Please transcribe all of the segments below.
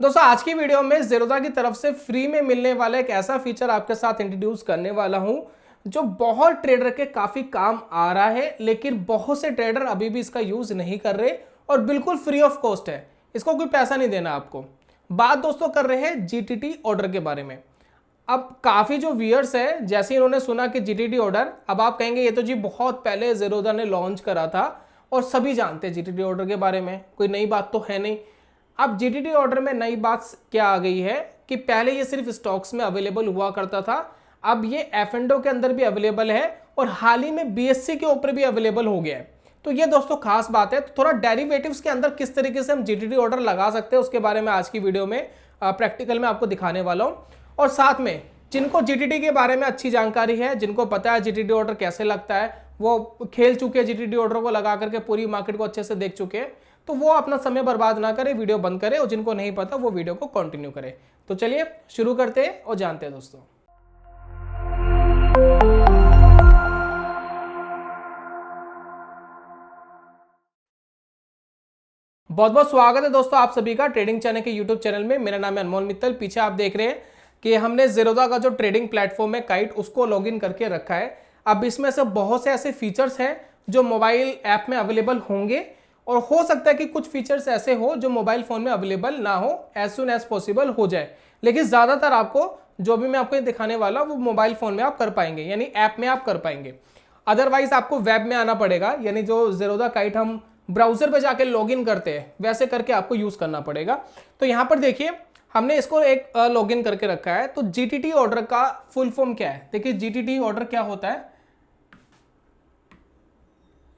दोस्तों आज की वीडियो में ज़ेरोधा की तरफ से फ्री में मिलने वाला एक ऐसा फीचर आपके साथ इंट्रोड्यूस करने वाला हूं जो बहुत ट्रेडर के काफ़ी काम आ रहा है, लेकिन बहुत से ट्रेडर अभी भी इसका यूज़ नहीं कर रहे और बिल्कुल फ्री ऑफ कॉस्ट है। इसको कोई पैसा नहीं देना आपको। बात दोस्तों कर रहे हैं जीटीटी ऑर्डर के बारे में। अब काफ़ी जो व्यूअर्स है, जैसे इन्होंने सुना कि जीटीटी ऑर्डर, अब आप कहेंगे ये तो जी बहुत पहले ज़ेरोधा ने लॉन्च करा था और सभी जानते हैं जीटीटी ऑर्डर के बारे में, कोई नई बात तो है नहीं। अब जीटीटी ऑर्डर में नई बात क्या आ गई है कि पहले ये सिर्फ स्टॉक्स में अवेलेबल हुआ करता था, अब ये एफ&ओ के अंदर भी अवेलेबल है और हाल ही में बीएससी के ऊपर भी अवेलेबल हो गया है। तो ये दोस्तों खास बात है। तो थोड़ा डेरिवेटिव्स के अंदर किस तरीके से हम जीटीटी ऑर्डर लगा सकते हैं उसके बारे में आज की वीडियो में प्रैक्टिकल में आपको दिखाने वाला हूं। और साथ में जिनको जीटीटी के बारे में अच्छी जानकारी है, जिनको पता है जीटीटी ऑर्डर कैसे लगता है, वो खेल चुके हैं जीटीटी ऑर्डर को लगा करके, पूरी मार्केट को अच्छे से देख चुके हैं, तो वो अपना समय बर्बाद ना करे, वीडियो बंद करे, और जिनको नहीं पता वो वीडियो को कंटिन्यू करे। तो चलिए शुरू करते हैं और जानते हैं दोस्तों। बहुत बहुत स्वागत है दोस्तों आप सभी का ट्रेडिंग चैनल के यूट्यूब चैनल में। मेरा नाम है अनमोल मित्तल। पीछे आप देख रहे हैं कि हमने ज़ेरोधा का जो ट्रेडिंग प्लेटफॉर्म है काइट, उसको लॉगिन करके रखा है। अब इसमें से बहुत से ऐसे फीचर्स हैं जो मोबाइल ऐप में अवेलेबल होंगे और हो सकता है कि कुछ फीचर्स ऐसे हो जो मोबाइल फोन में अवेलेबल ना हो, एज सुन एज पॉसिबल हो जाए। लेकिन ज़्यादातर आपको जो भी मैं आपको दिखाने वाला हूँ वो मोबाइल फोन में आप कर पाएंगे, यानी ऐप में आप कर पाएंगे। अदरवाइज आपको वेब में आना पड़ेगा, यानी जो ज़ेरोधा काइट हम ब्राउजर पे जाके लॉगिन करते हैं वैसे करके आपको यूज़ करना पड़ेगा। तो यहाँ पर देखिए हमने इसको एक लॉगिन करके रखा है। तो जीटीटी ऑर्डर का फुल फॉर्म क्या है? देखिए जीटीटी ऑर्डर क्या होता है,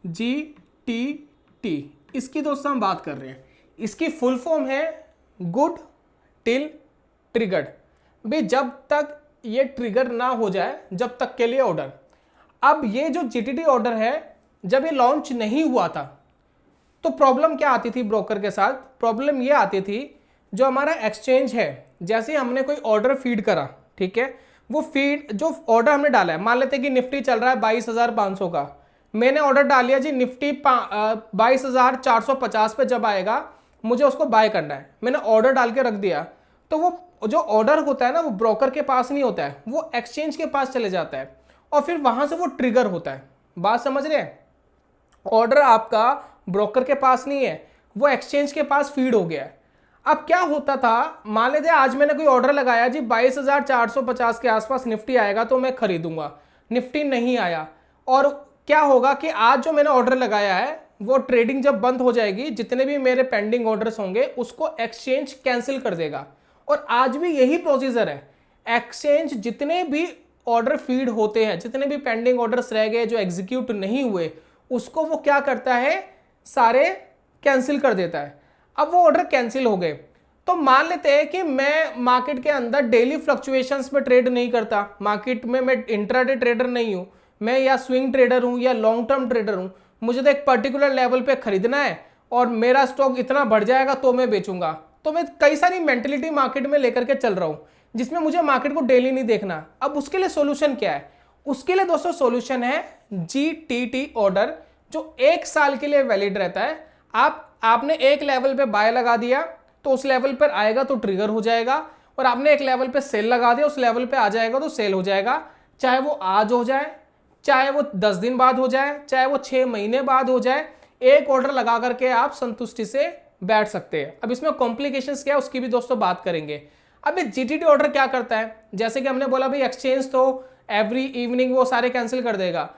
जीटीटी, इसकी दोस्तों हम बात कर रहे हैं। इसकी फुल फॉर्म है गुड टिल ट्रिगर्ड। भाई जब तक ये ट्रिगर ना हो जाए जब तक के लिए ऑर्डर। अब ये जो जीटीटी ऑर्डर है, जब ये लॉन्च नहीं हुआ था तो प्रॉब्लम क्या आती थी ब्रोकर के साथ? प्रॉब्लम ये आती थी जो हमारा एक्सचेंज है, जैसे हमने कोई ऑर्डर फीड करा, ठीक है, वो फीड जो ऑर्डर हमने डाला है, मान लेते हैं कि निफ्टी चल रहा है 22,500 का, मैंने ऑर्डर डाल लिया जी निफ्टी 22,450 पे जब आएगा मुझे उसको बाय करना है, मैंने ऑर्डर डाल के रख दिया। तो वो जो ऑर्डर होता है ना, वो ब्रोकर के पास नहीं होता है, वो एक्सचेंज के पास चले जाता है और फिर वहां से वो ट्रिगर होता है। बात समझ रहे हैं? ऑर्डर आपका ब्रोकर के पास नहीं है, वो एक्सचेंज के पास फीड हो गया है। अब क्या होता था, मान लेते आज मैंने कोई ऑर्डर लगाया जी 22,450 के आसपास निफ्टी आएगा तो मैं खरीदूंगा, निफ्टी नहीं आया, और क्या होगा कि आज जो मैंने ऑर्डर लगाया है वो ट्रेडिंग जब बंद हो जाएगी, जितने भी मेरे पेंडिंग ऑर्डर्स होंगे उसको एक्सचेंज कैंसिल कर देगा। और आज भी यही प्रोसीजर है, एक्सचेंज जितने भी ऑर्डर फीड होते हैं, जितने भी पेंडिंग ऑर्डर्स रह गए जो एग्जीक्यूट नहीं हुए, उसको वो क्या करता है, सारे कैंसिल कर देता है। अब वो ऑर्डर कैंसिल हो गए तो मान लेते हैं कि मैं मार्केट के अंदर डेली फ्लक्चुएशंस में ट्रेड नहीं करता, मार्केट में मैं इंट्राडे ट्रेडर नहीं हूं, मैं या स्विंग ट्रेडर हूं या लॉन्ग टर्म ट्रेडर हूं, मुझे तो एक पर्टिकुलर लेवल पे खरीदना है और मेरा स्टॉक इतना बढ़ जाएगा तो मैं बेचूंगा। तो मैं कई सारी मेंटेलिटी मार्केट में लेकर के चल रहा हूं जिसमें मुझे मार्केट को डेली नहीं देखना। अब उसके लिए सोल्यूशन क्या है? उसके लिए दोस्तों सोल्यूशन है जीटीटी ऑर्डर, जो 1 साल के लिए वैलिड रहता है। आपने एक लेवल पे बाय लगा दिया तो उस लेवल पर आएगा तो ट्रिगर हो जाएगा, और आपने एक लेवल पे सेल लगा दिया उस लेवल पे आ जाएगा तो सेल हो जाएगा। चाहे वो आज हो जाए, चाहे वो 10 दिन बाद हो जाए, चाहे वो 6 महीने बाद हो जाए, एक ऑर्डर लगा करके आप संतुष्टि से बैठ सकते हैं। अब इसमें कॉम्प्लिकेशंस क्या है उसकी भी दोस्तों बात करेंगे। अब ये जीटीटी ऑर्डर क्या करता है, जैसे कि हमने बोला भाई एक्सचेंज तो एवरी इवनिंग वो सारे कैंसिल कर देगा।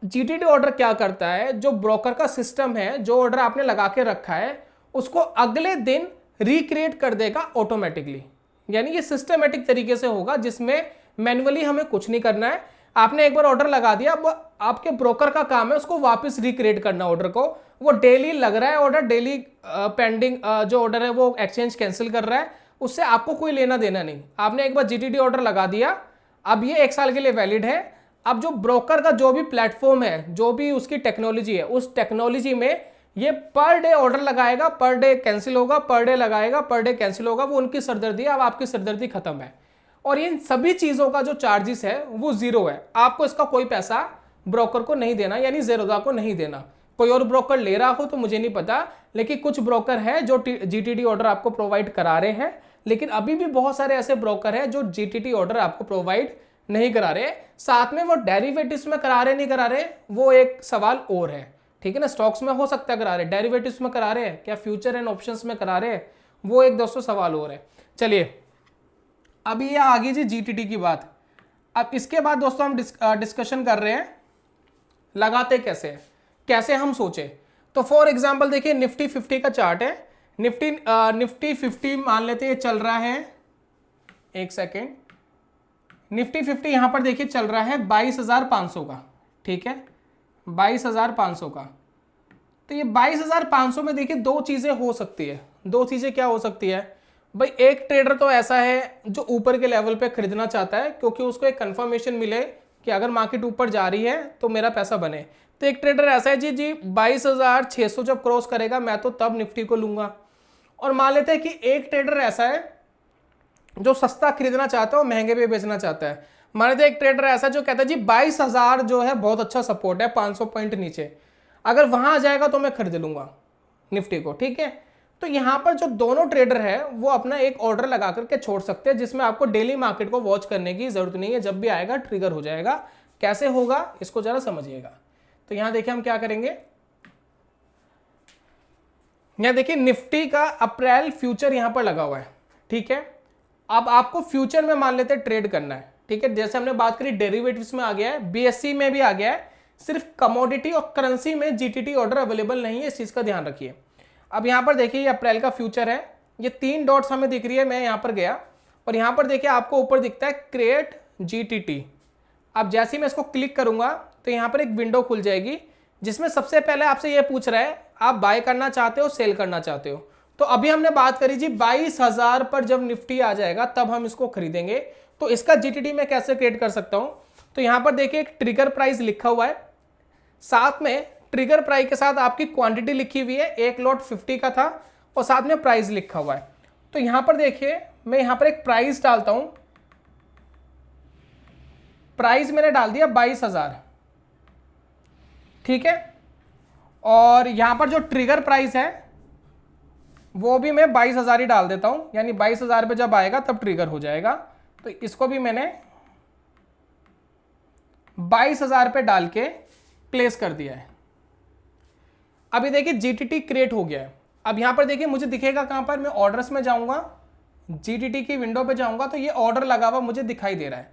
जीटीटी ऑर्डर क्या करता है, जो ब्रोकर का सिस्टम है, जो ऑर्डर आपने लगा के रखा है उसको अगले दिन रिक्रिएट कर देगा ऑटोमेटिकली। यानी ये सिस्टमेटिक तरीके से होगा जिसमें मैन्युअली हमें कुछ नहीं करना है। आपने एक बार ऑर्डर लगा दिया, अब आपके ब्रोकर का काम है उसको वापस रिक्रिएट करना ऑर्डर को। वो डेली लग रहा है ऑर्डर, डेली पेंडिंग जो ऑर्डर है वो एक्सचेंज कैंसिल कर रहा है, उससे आपको कोई लेना देना नहीं। आपने एक बार जीटीटी ऑर्डर लगा दिया, अब ये 1 साल के लिए वैलिड है। अब जो ब्रोकर का जो भी प्लेटफॉर्म है, जो भी उसकी टेक्नोलॉजी है, उस टेक्नोलॉजी में ये पर डे ऑर्डर लगाएगा, पर डे कैंसिल होगा, पर डे लगाएगा, पर डे कैंसिल होगा। वो उनकी सरदर्दी है, अब आपकी सरदर्दी खत्म है। और इन सभी चीजों का जो चार्जेस है वो 0 है। आपको इसका कोई पैसा ब्रोकर को नहीं देना, यानी ज़ेरोधा को नहीं देना। कोई और ब्रोकर ले रहा हो तो मुझे नहीं पता, लेकिन कुछ ब्रोकर है जो जीटीटी ऑर्डर आपको प्रोवाइड करा रहे हैं। लेकिन अभी भी बहुत सारे ऐसे ब्रोकर हैं जो जीटीटी ऑर्डर आपको प्रोवाइड नहीं करा रहे। साथ में वो डेरिवेटिव्स में करा रहे नहीं करा रहे, वो एक सवाल और है, ठीक है ना। स्टॉक्स में हो सकता है करा रहे, डेरिवेटिव्स में करा रहे हैं क्या, फ्यूचर एंड ऑप्शंस में करा रहे हैं, वो एक दोस्तों सवाल और है। चलिए अभी ये आगे जी जीटीटी की बात। अब इसके बाद दोस्तों हम डिस्कशन कर रहे हैं लगाते कैसे हैं, कैसे हम सोचे। तो फॉर एग्जांपल देखिए निफ्टी 50 का चार्ट है। निफ्टी 50 मान लेते हैं चल रहा है, एक सेकेंड, निफ्टी 50 यहां पर देखिए चल रहा है 22,500 का, ठीक है, 22,500 का। तो ये 22,500 में देखिए दो चीजें हो सकती है। दो चीजें क्या हो सकती है भाई, एक ट्रेडर तो ऐसा है जो ऊपर के लेवल पे खरीदना चाहता है क्योंकि उसको एक कंफर्मेशन मिले कि अगर मार्केट ऊपर जा रही है तो मेरा पैसा बने। तो एक ट्रेडर ऐसा है जी 22,600 जब क्रॉस करेगा मैं तो तब निफ्टी को लूंगा। और मान लेते हैं कि एक ट्रेडर ऐसा है जो सस्ता खरीदना चाहता है और महंगे पे बेचना चाहता है। मान लेते हैं एक ट्रेडर ऐसा जो कहता है जी 22,000 जो है बहुत अच्छा सपोर्ट है, 500 पॉइंट नीचे, अगर वहां आ जाएगा तो मैं खरीद लूंगा निफ्टी को, ठीक है। तो यहां पर जो दोनों ट्रेडर है वो अपना एक ऑर्डर लगा करके छोड़ सकते हैं, जिसमें आपको डेली मार्केट को वॉच करने की जरूरत नहीं है, जब भी आएगा ट्रिगर हो जाएगा। कैसे होगा इसको जरा समझिएगा। तो यहां देखिए हम क्या करेंगे, यहां देखिए निफ्टी का अप्रैल फ्यूचर यहां पर लगा हुआ है, ठीक है। अब आपको फ्यूचर में मान लेते ट्रेड करना है, ठीक है। जैसे हमने बात करी डेरिवेटिव्स में आ गया है, बीएससी में भी आ गया है, सिर्फ कमोडिटी और करेंसी में जीटीटी ऑर्डर अवेलेबल नहीं है, इस चीज का ध्यान रखिए। अब यहां पर देखिए ये अप्रैल का फ्यूचर है, ये 3 डॉट्स हमें दिख रही है, मैं यहां पर गया और यहां पर देखिए आपको ऊपर दिखता है क्रिएट जीटीटी। अब जैसे ही मैं इसको क्लिक करूंगा तो यहां पर एक विंडो खुल जाएगी जिसमें सबसे पहले आपसे ये पूछ रहा है आप बाय करना चाहते हो सेल करना चाहते हो। तो अभी हमने बात करी जी 22,000 पर जब निफ्टी आ जाएगा तब हम इसको खरीदेंगे। तो इसका जीटीटी मैं कैसे क्रिएट कर सकता हूं, तो यहां पर देखिए एक ट्रिगर प्राइस लिखा हुआ है, साथ में ट्रिगर प्राइस के साथ आपकी क्वांटिटी लिखी हुई है, एक लॉट 50 का था और साथ में प्राइस लिखा हुआ है। तो यहां पर देखिए मैं यहां पर एक प्राइस डालता हूं, प्राइस मैंने डाल दिया 22,000, ठीक है। और यहां पर जो ट्रिगर प्राइस है वो भी मैं 22,000 ही डाल देता हूं, यानी 22,000 पे जब आएगा तब ट्रिगर हो जाएगा। तो इसको भी मैंने 22,000 पे डाल के प्लेस कर दिया है। अभी देखिए जीटीटी क्रिएट हो गया है। अब यहां पर देखिए मुझे दिखेगा कहां पर, मैं ऑर्डर्स में जाऊंगा, जीटीटी की विंडो पे जाऊंगा तो ये ऑर्डर लगा हुआ मुझे दिखाई दे रहा है।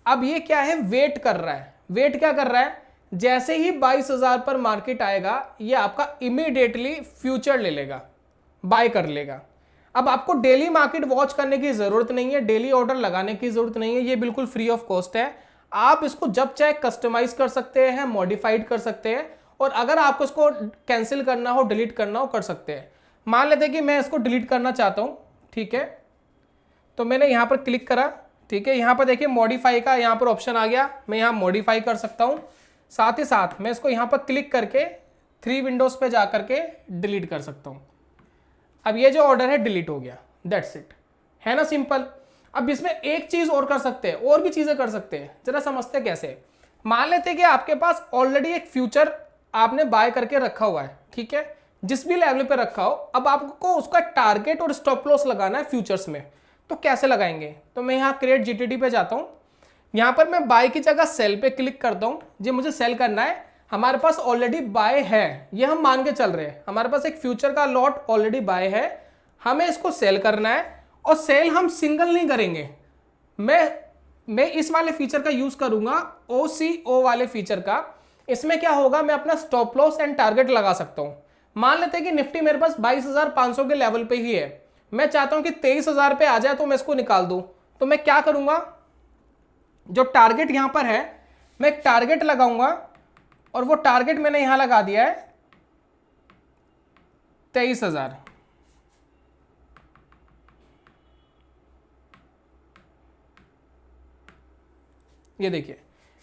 अब ये क्या है, वेट कर रहा है। वेट क्या कर रहा है, जैसे ही 22,000 पर मार्केट आएगा ये आपका इमीडिएटली फ्यूचर ले लेगा, बाय कर लेगा। अब आपको डेली मार्केट वॉच करने की जरूरत नहीं है, डेली ऑर्डर लगाने की जरूरत नहीं है, ये बिल्कुल फ्री ऑफ कॉस्ट है। आप इसको जब चाहे कस्टमाइज कर सकते हैं, मॉडिफाइड कर सकते हैं, और अगर आपको इसको कैंसिल करना हो, डिलीट करना हो, कर सकते हैं। मान लेते हैं कि मैं इसको डिलीट करना चाहता हूं, ठीक है। तो मैंने यहां पर क्लिक करा, ठीक है। यहां पर देखिए मॉडिफाई का यहां पर ऑप्शन आ गया, मैं यहां मॉडिफाई कर सकता हूं। साथ ही साथ मैं इसको यहां पर क्लिक करके 3 विंडोज पे जाकर के डिलीट कर सकता हूं। अब ये जो ऑर्डर है डिलीट हो गया, दैट्स इट, है ना, सिंपल। अब इसमें एक चीज और कर सकते हैं, और भी चीजें कर सकते हैं, जरा समझते हैं कैसे। मान लेते हैं कि आपके पास ऑलरेडी एक फ्यूचर आपने बाय करके रखा हुआ है, ठीक है, जिस भी लेवल पे रखा हो। अब आपको उसका टारगेट और स्टॉप लॉस लगाना है फ्यूचर्स में, तो कैसे लगाएंगे। तो मैं यहाँ क्रिएट जीटीटी पे जाता हूँ, यहाँ पर मैं बाय की जगह सेल पे क्लिक करता हूँ। जी मुझे सेल करना है, हमारे पास ऑलरेडी बाय है, ये हम मान के चल रहे हैं, हमारे पास एक फ्यूचर का लॉट ऑलरेडी बाय है, हमें इसको सेल करना है। और सेल हम सिंगल नहीं करेंगे, मैं इस वाले फीचर का यूज करूंगा, OCO वाले फीचर का। इसमें क्या होगा, मैं अपना स्टॉप लॉस एंड टारगेट लगा सकता हूं। मान लेते हैं कि निफ्टी मेरे पास 22,500 के लेवल पे ही है, मैं चाहता हूं कि 23,000 पे आ जाए तो मैं इसको निकाल दूं। तो मैं क्या करूंगा, जो टारगेट यहां पर है मैं एक टारगेट लगाऊंगा, और वो टारगेट मैंने यहां लगा दिया है 23,000। ये देखिए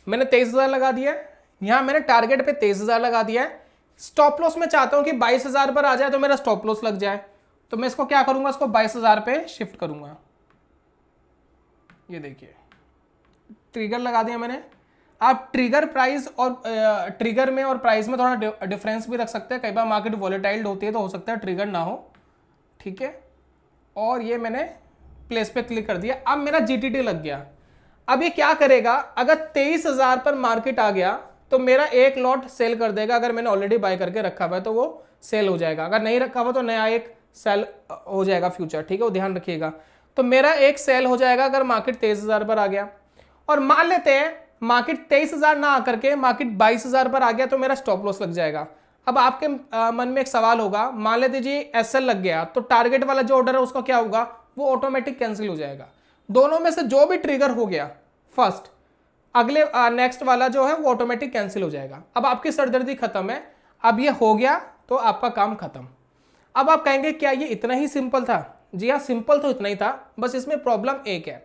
मैंने 23,000 लगा दिया है, यहां मैंने टारगेट पे 23,000 लगा दिया है। स्टॉप लॉस में चाहता हूं कि 22,000 पर आ जाए तो मेरा स्टॉप लॉस लग जाए, तो मैं इसको क्या करूंगा, इसको 22,000 पे शिफ्ट करूंगा। ये देखिए ट्रिगर लगा दिया मैंने। आप ट्रिगर प्राइस और ट्रिगर में और प्राइस में थोड़ा डिफरेंस भी रख सकते हैं, कई बार मार्केट वॉलेटाइल होती है तो हो सकता है ट्रिगर ना हो, ठीक है। और ये मैंने प्लेस पे क्लिक कर दिया, अब मेरा जीटीटी लग गया। अब ये क्या करेगा, अगर 23,000 पर मार्केट आ गया तो मेरा एक लॉट सेल कर देगा। अगर मैंने ऑलरेडी बाय करके रखा हुआ है तो वो सेल हो जाएगा, अगर नहीं रखा हुआ तो नया एक सेल हो जाएगा फ्यूचर, ठीक है, वो ध्यान रखिएगा। तो मेरा एक सेल हो जाएगा अगर मार्केट 23,000 पर आ गया। और मान लेते हैं मार्केट 23,000 ना आकर के मार्केट 22,000 पर आ गया तो मेरा स्टॉप लॉस लग जाएगा। अब आपके मन में एक सवाल होगा, मान लेते जी एसएल लग गया तो टारगेट वाला जो ऑर्डर है उसका क्या होगा, वो ऑटोमेटिक कैंसिल हो जाएगा। दोनों में से जो भी ट्रिगर हो गया फर्स्ट, अगले नेक्स्ट वाला जो है वो ऑटोमेटिक कैंसिल हो जाएगा। अब आपकी सरदर्दी खत्म है, अब ये हो गया तो आपका काम खत्म। अब आप कहेंगे क्या ये इतना ही सिंपल था? जी हाँ, सिंपल तो इतना ही था, बस इसमें प्रॉब्लम एक है।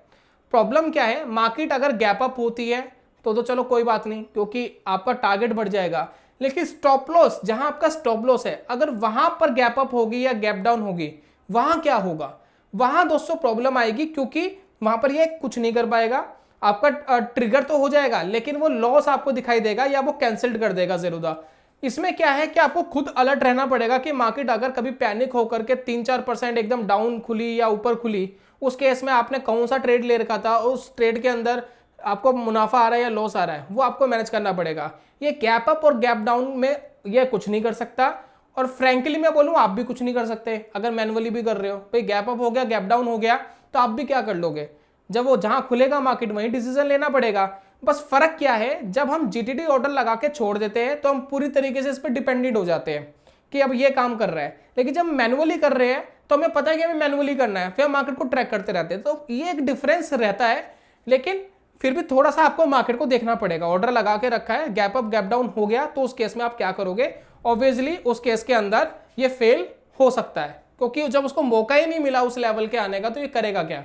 प्रॉब्लम क्या है, मार्केट अगर गैप अप होती है तो चलो कोई बात नहीं, क्योंकि आपका टारगेट बढ़ जाएगा। लेकिन स्टॉप लॉस, जहां आपका स्टॉप लॉस है, अगर वहां पर गैप अप होगी या गैप डाउन होगी, वहां क्या होगा, वहां दोस्तों प्रॉब्लम आएगी, क्योंकि वहां पर ये कुछ नहीं कर पाएगा। आपका ट्रिगर तो हो जाएगा लेकिन वो लॉस आपको दिखाई देगा या वो कैंसिल्ड कर देगा ज़रूर। इसमें क्या है कि आपको खुद अलर्ट रहना पड़ेगा कि मार्केट अगर कभी पैनिक होकर के 3-4% एकदम डाउन खुली या ऊपर खुली, उस केस में आपने कौन सा ट्रेड ले रखा था, उस ट्रेड के अंदर आपको मुनाफा आ रहा है या लॉस आ रहा है, वो आपको मैनेज करना पड़ेगा। ये गैप अप और गैप डाउन में ये कुछ नहीं कर सकता, और फ्रैंकली मैं बोलूँ आप भी कुछ नहीं कर सकते अगर मैनुअली भी कर रहे हो। भाई गैप अप हो गया, गैप डाउन हो गया, तो आप भी क्या कर लोगे, जब वो जहां खुलेगा मार्केट वहीं डिसीजन लेना पड़ेगा। बस फर्क क्या है, जब हम जीटीटी ऑर्डर लगा के छोड़ देते हैं तो हम पूरी तरीके से इस पर डिपेंडेंट हो जाते हैं कि अब ये काम कर रहा है। लेकिन जब मैनुअली कर रहे हैं तो हमें पता है कि हमें मैनुअली करना है, फिर हम मार्केट को ट्रैक करते रहते हैं। तो ये एक डिफरेंस रहता है, लेकिन फिर भी थोड़ा सा आपको मार्केट को देखना पड़ेगा। ऑर्डर लगा के रखा है, गैप अप गैप डाउन हो गया तो उस केस में आप क्या करोगे, ऑब्वियसली उस केस के अंदर ये फेल हो सकता है, क्योंकि जब उसको मौका ही नहीं मिला उस लेवल के आने का तो ये करेगा क्या।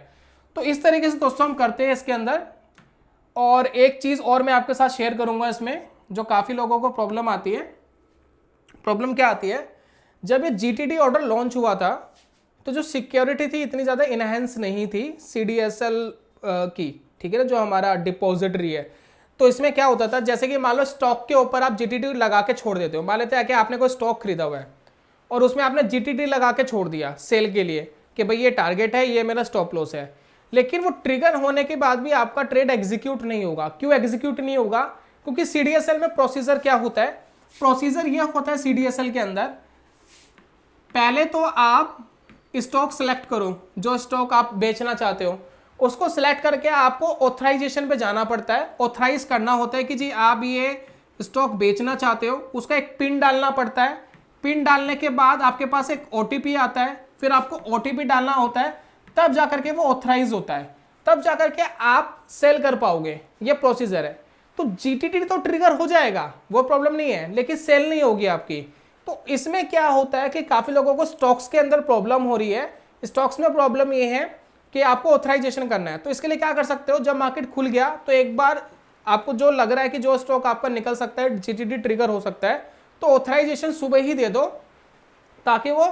तो इस तरीके से दोस्तों हम करते हैं इसके अंदर। और एक चीज़ और मैं आपके साथ शेयर करूंगा इसमें, जो काफ़ी लोगों को प्रॉब्लम आती है। प्रॉब्लम क्या आती है, जब ये जीटीटी ऑर्डर लॉन्च हुआ था तो जो सिक्योरिटी थी इतनी ज़्यादा इनहेंस नहीं थी सीडीएसएल की, ठीक है ना, जो हमारा डिपॉजिटरी है। तो इसमें क्या होता था, जैसे कि मान लो स्टॉक के ऊपर आप जीटीटी लगा के छोड़ देते हो। मान लेते हैं कि आपने कोई स्टॉक खरीदा हुआ है और उसमें आपने जीटीटी लगा के छोड़ दिया सेल के लिए कि भाई ये टारगेट है, ये मेरा स्टॉप लॉस है। लेकिन वो ट्रिगर होने के बाद भी आपका ट्रेड एग्जीक्यूट नहीं होगा। क्यों एग्जीक्यूट नहीं होगा, क्योंकि सीडीएसएल में प्रोसीजर क्या होता है, प्रोसीजर यह होता है सीडीएसएल के अंदर, पहले तो आप स्टॉक सेलेक्ट करो, जो स्टॉक आप बेचना चाहते हो उसको सेलेक्ट करके आपको ऑथराइजेशन पे जाना पड़ता है। ऑथराइज करना होता है कि जी आप ये स्टॉक बेचना चाहते हो, उसका एक पिन डालना पड़ता है। पिन डालने के बाद आपके पास एक ओटीपी आता है, फिर आपको ओटीपी डालना होता है, तब जाकर के वो ऑथराइज होता है, तब जाकर के आप सेल कर पाओगे। ये प्रोसीजर है। तो जीटीटी तो ट्रिगर हो जाएगा, वो प्रॉब्लम नहीं है, लेकिन सेल नहीं होगी आपकी। तो इसमें क्या होता है कि काफी लोगों को स्टॉक्स के अंदर प्रॉब्लम हो रही है। स्टॉक्स में प्रॉब्लम ये है कि आपको ऑथराइजेशन करना है। तो इसके लिए क्या कर सकते हो, जब मार्केट खुल गया तो एक बार आपको जो लग रहा है कि जो स्टॉक आपका निकल सकता है, जीटीटी ट्रिगर हो सकता है, तो ऑथराइजेशन सुबह ही दे दो ताकि वो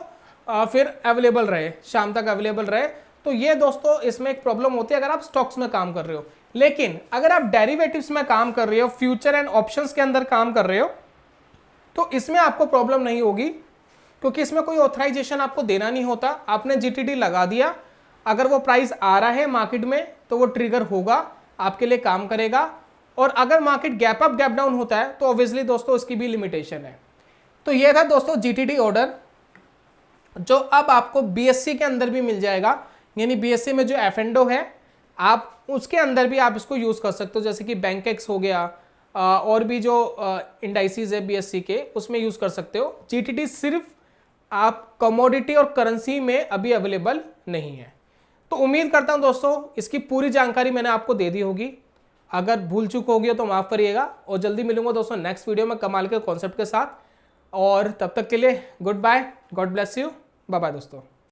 फिर अवेलेबल रहे, शाम तक अवेलेबल रहे। तो ये दोस्तों इसमें एक प्रॉब्लम होती है अगर आप स्टॉक्स में काम कर रहे हो। लेकिन अगर आप डेरिवेटिव्स में काम कर रहे हो, फ्यूचर एंड ऑप्शंस के अंदर काम कर रहे हो, तो इसमें आपको प्रॉब्लम नहीं होगी, क्योंकि इसमें कोई ऑथराइजेशन आपको देना नहीं होता। आपने जीटीटी लगा दिया, अगर वो प्राइस आ रहा है मार्केट में तो वो ट्रिगर होगा, आपके लिए काम करेगा। और अगर market gap up gap down होता है तो ऑब्वियसली दोस्तों इसकी भी लिमिटेशन है। तो ये था दोस्तों जीटीटी ऑर्डर, जो अब आपको बीएससी के अंदर भी मिल जाएगा। यानी बीएससी में जो एफएंडो है आप उसके अंदर भी आप इसको यूज कर सकते हो, जैसे कि बैंकेक्स हो गया, और भी जो इंडाइसिस है बीएससी के उसमें यूज कर सकते हो। जीटीटी सिर्फ आप कमोडिटी और करेंसी में अभी अवेलेबल नहीं है। तो उम्मीद करता हूं दोस्तों इसकी पूरी जानकारी मैंने आपको दे दी होगी। अगर भूल चूक होगी तो माफ करिएगा, और जल्दी मिलूंगा दोस्तों नेक्स्ट वीडियो में कमाल के कॉन्सेप्ट के साथ। और तब तक के लिए goodbye, God bless you, bye bye दोस्तों।